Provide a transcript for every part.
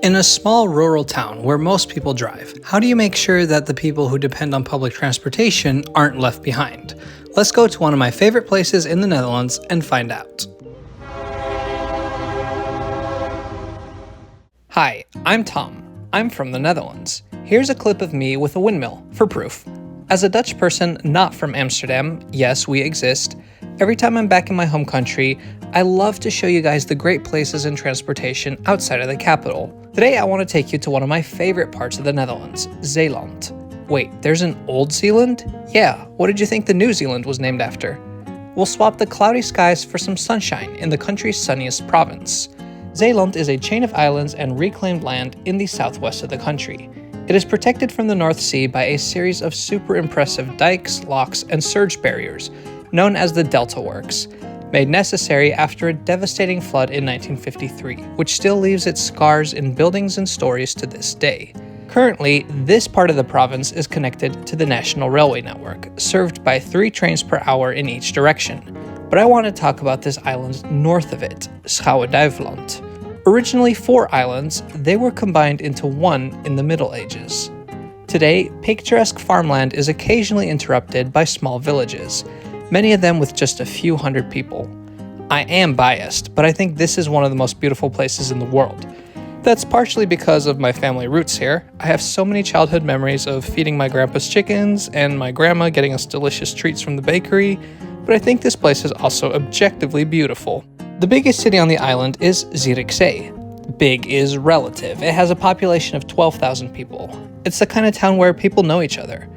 In a small rural town where most people drive, how do you make sure that the people who depend on public transportation aren't left behind? Let's go to one of my favorite places in the Netherlands and find out. Hi, I'm Tom. I'm from the Netherlands. Here's a clip of me with a windmill, for proof. As a Dutch person not from Amsterdam, yes, we exist, every time I'm back in my home country, I love to show you guys the great places in transportation outside of the capital. Today I want to take you to one of my favorite parts of the Netherlands, Zeeland. Wait, there's an old Zeeland? Yeah, what did you think the New Zealand was named after? We'll swap the cloudy skies for some sunshine in the country's sunniest province. Zeeland is a chain of islands and reclaimed land in the southwest of the country. It is protected from the North Sea by a series of super impressive dikes, locks, and surge barriers, known as the Delta Works, made necessary after a devastating flood in 1953, which still leaves its scars in buildings and stories to this day. Currently, this part of the province is connected to the national railway network, served by 3 trains per hour in each direction. But I want to talk about this island north of it, Schouwen-Duiveland. Originally 4 islands, they were combined into one in the Middle Ages. Today, picturesque farmland is occasionally interrupted by small villages, many of them with just a few hundred people. I am biased, but I think this is one of the most beautiful places in the world. That's partially because of my family roots here. I have so many childhood memories of feeding my grandpa's chickens and my grandma getting us delicious treats from the bakery, but I think this place is also objectively beautiful. The biggest city on the island is Zierikzee. Big is relative. It has a population of 12,000 people. It's the kind of town where people know each other.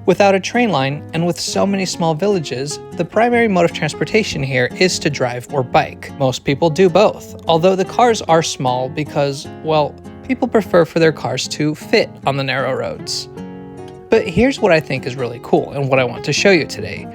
Without a train line, and with so many small villages, the primary mode of transportation here is to drive or bike. Most people do both, although the cars are small because, well, people prefer for their cars to fit on the narrow roads. But here's what I think is really cool and what I want to show you today.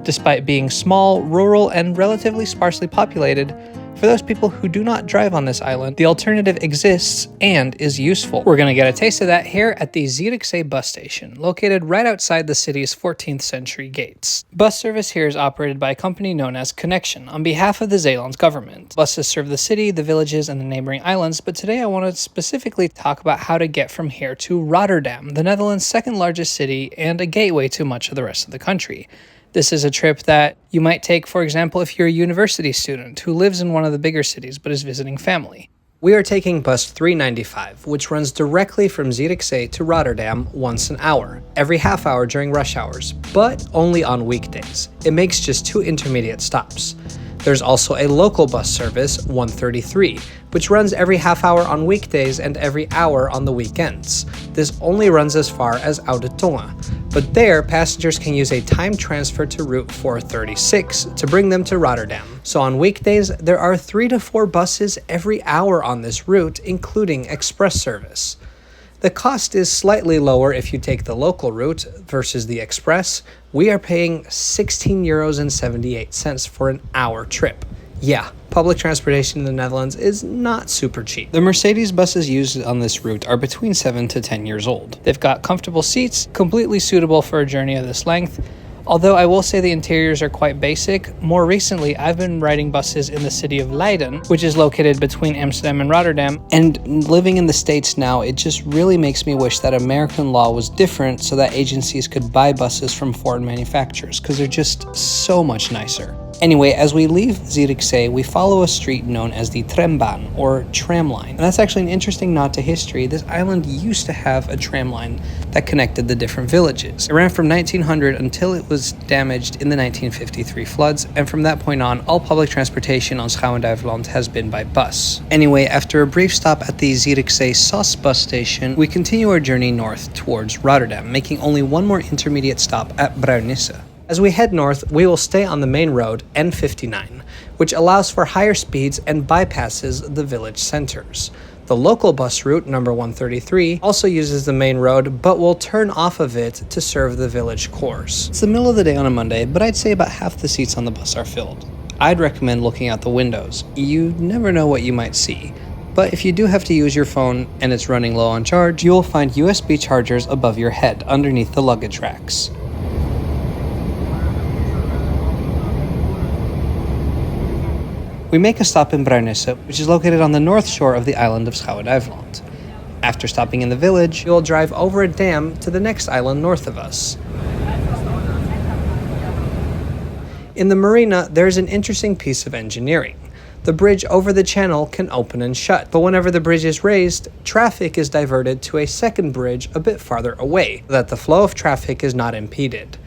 Despite being small, rural, and relatively sparsely populated, for those people who do not drive on this island, the alternative exists and is useful. We're going to get a taste of that here at the Zierikzee bus station, located right outside the city's 14th century gates. Bus service here is operated by a company known as Connection on behalf of the Zeeland government. Buses serve the city, the villages, and the neighboring islands, but today I want to specifically talk about how to get from here to Rotterdam, the Netherlands' second largest city and a gateway to much of the rest of the country. This is a trip that you might take, for example, if you're a university student who lives in one of the bigger cities but is visiting family. We are taking bus 395, which runs directly from Zierikzee to Rotterdam once an hour, every half hour during rush hours, but only on weekdays. It makes just 2 intermediate stops. There's also a local bus service, 133, which runs every half hour on weekdays and every hour on the weekends. This only runs as far as Oude Tonge, but there passengers can use a time transfer to Route 436 to bring them to Rotterdam. So on weekdays, there are 3 to 4 buses every hour on this route, including express service. The cost is slightly lower if you take the local route versus the express. We are paying €16.78 for an hour trip. Yeah, public transportation in the Netherlands is not super cheap. The Mercedes buses used on this route are between 7 to 10 years old. They've got comfortable seats, completely suitable for a journey of this length. Although I will say the interiors are quite basic, more recently I've been riding buses in the city of Leiden, which is located between Amsterdam and Rotterdam, and living in the States now, it just really makes me wish that American law was different so that agencies could buy buses from foreign manufacturers, because they're just so much nicer. Anyway, as we leave Zierikzee, we follow a street known as the Trambaan, or tram line. And that's actually an interesting nod to history. This island used to have a tram line that connected the different villages. It ran from 1900 until it was damaged in the 1953 floods, and from that point on, all public transportation on Schouwen-Duiveland has been by bus. Anyway, after a brief stop at the Zierikzee SAS bus station, we continue our journey north towards Rotterdam, making only one more intermediate stop at Bruinisse. As we head north, we will stay on the main road, N59, which allows for higher speeds and bypasses the village centers. The local bus route, number 133, also uses the main road, but will turn off of it to serve the village cores. It's the middle of the day on a Monday, but I'd say about half the seats on the bus are filled. I'd recommend looking out the windows. You never know what you might see. But if you do have to use your phone and it's running low on charge, you will find USB chargers above your head underneath the luggage racks. We make a stop in Bruinisse, which is located on the north shore of the island of Schouwen-Duiveland. After stopping in the village, you'll drive over a dam to the next island north of us. In the marina, there's an interesting piece of engineering. The bridge over the channel can open and shut, but whenever the bridge is raised, traffic is diverted to a second bridge a bit farther away, so that the flow of traffic is not impeded.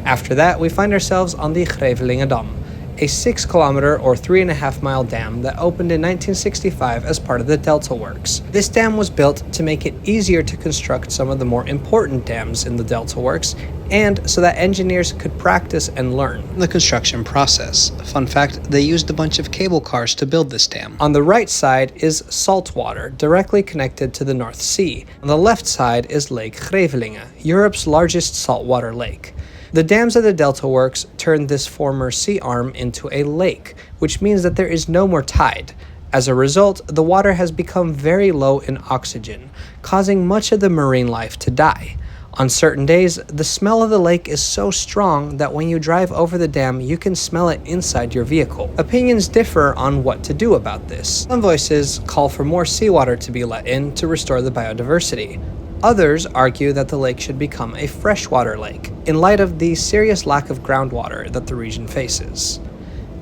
After that, we find ourselves on the Grevelingendam, a 6-kilometer or 3.5-mile dam that opened in 1965 as part of the Delta Works. This dam was built to make it easier to construct some of the more important dams in the Delta Works, and so that engineers could practice and learn the construction process. Fun fact, they used a bunch of cable cars to build this dam. On the right side is saltwater, directly connected to the North Sea. On the left side is Lake Grevelinge, Europe's largest saltwater lake. The dams of the Delta Works turned this former sea arm into a lake, which means that there is no more tide. As a result, the water has become very low in oxygen, causing much of the marine life to die. On certain days, the smell of the lake is so strong that when you drive over the dam, you can smell it inside your vehicle. Opinions differ on what to do about this. Some voices call for more seawater to be let in to restore the biodiversity. Others argue that the lake should become a freshwater lake, in light of the serious lack of groundwater that the region faces.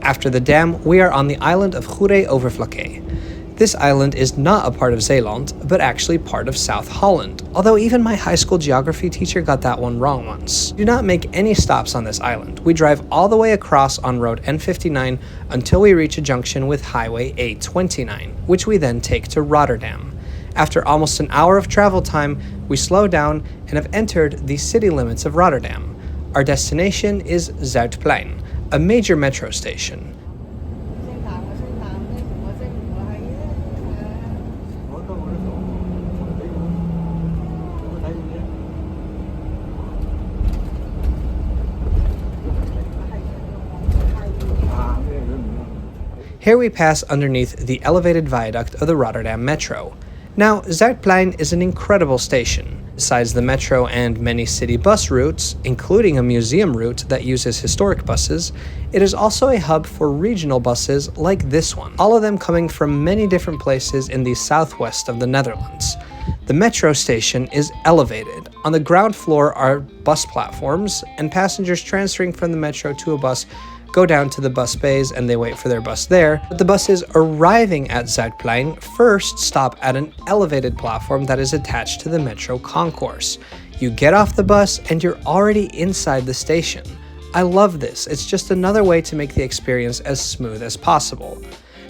After the dam, we are on the island of Schouwen-Duiveland. This island is not a part of Zeeland, but actually part of South Holland, although even my high school geography teacher got that one wrong once. Do not make any stops on this island. We drive all the way across on road N59 until we reach a junction with highway A29, which we then take to Rotterdam. After almost an hour of travel time, we slow down and have entered the city limits of Rotterdam. Our destination is Zuidplein, a major metro station. Here we pass underneath the elevated viaduct of the Rotterdam Metro. Now, Zuidplein is an incredible station. Besides the metro and many city bus routes, including a museum route that uses historic buses, it is also a hub for regional buses like this one, all of them coming from many different places in the southwest of the Netherlands. The metro station is elevated. On the ground floor are bus platforms, and passengers transferring from the metro to a bus go down to the bus bays and they wait for their bus there. But the buses arriving at Zuidplein first stop at an elevated platform that is attached to the metro concourse. You get off the bus and you're already inside the station. I love this. It's just another way to make the experience as smooth as possible.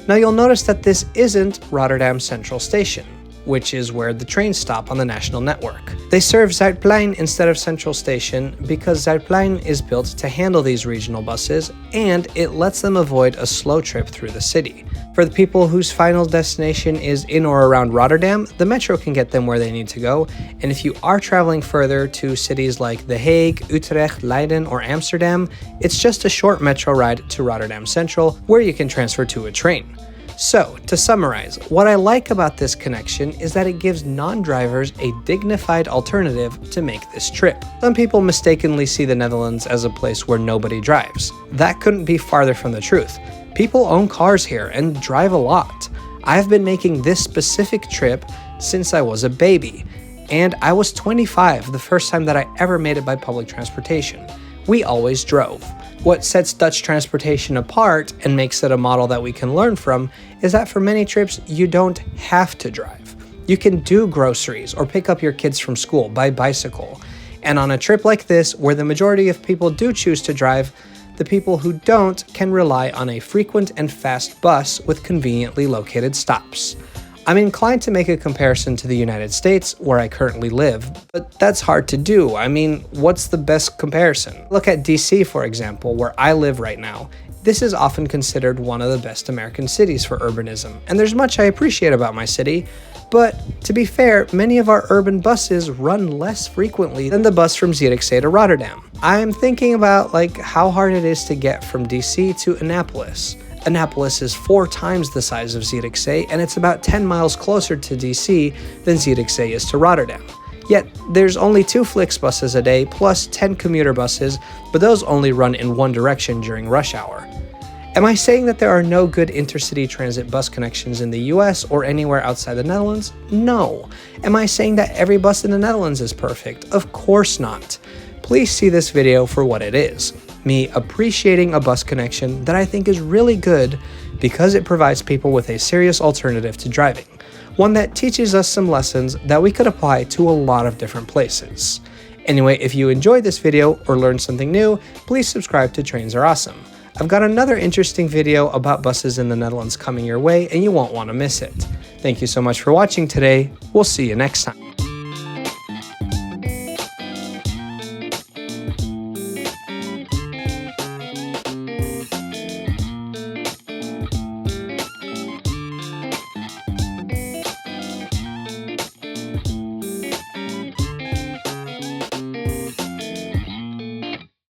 Now you'll notice that this isn't Rotterdam Central Station, which is where the trains stop on the national network. They serve Zuidplein instead of Central Station because Zuidplein is built to handle these regional buses, and it lets them avoid a slow trip through the city. For the people whose final destination is in or around Rotterdam, the metro can get them where they need to go, and if you are traveling further to cities like The Hague, Utrecht, Leiden, or Amsterdam, it's just a short metro ride to Rotterdam Central where you can transfer to a train. So, to summarize, what I like about this connection is that it gives non-drivers a dignified alternative to make this trip. Some people mistakenly see the Netherlands as a place where nobody drives. That couldn't be farther from the truth. People own cars here and drive a lot. I've been making this specific trip since I was a baby, and I was 25 the first time that I ever made it by public transportation. We always drove. What sets Dutch transportation apart and makes it a model that we can learn from is that for many trips, you don't have to drive. You can do groceries or pick up your kids from school by bicycle. And on a trip like this, where the majority of people do choose to drive, the people who don't can rely on a frequent and fast bus with conveniently located stops. I'm inclined to make a comparison to the United States, where I currently live, but that's hard to do. I mean, what's the best comparison? Look at DC, for example, where I live right now. This is often considered one of the best American cities for urbanism, and there's much I appreciate about my city, but to be fair, many of our urban buses run less frequently than the bus from Zierikzee to Rotterdam. I'm thinking about how hard it is to get from DC to Annapolis. Annapolis is 4 times the size of Zierikzee, and it's about 10 miles closer to DC than Zierikzee is to Rotterdam. Yet, there's only 2 Flixbuses a day plus 10 commuter buses, but those only run in one direction during rush hour. Am I saying that there are no good intercity transit bus connections in the US or anywhere outside the Netherlands? No. Am I saying that every bus in the Netherlands is perfect? Of course not. Please see this video for what it is. Me appreciating a bus connection that I think is really good because it provides people with a serious alternative to driving. One that teaches us some lessons that we could apply to a lot of different places. Anyway, if you enjoyed this video or learned something new, please subscribe to Trains Are Awesome. I've got another interesting video about buses in the Netherlands coming your way and you won't want to miss it. Thank you so much for watching today. We'll see you next time.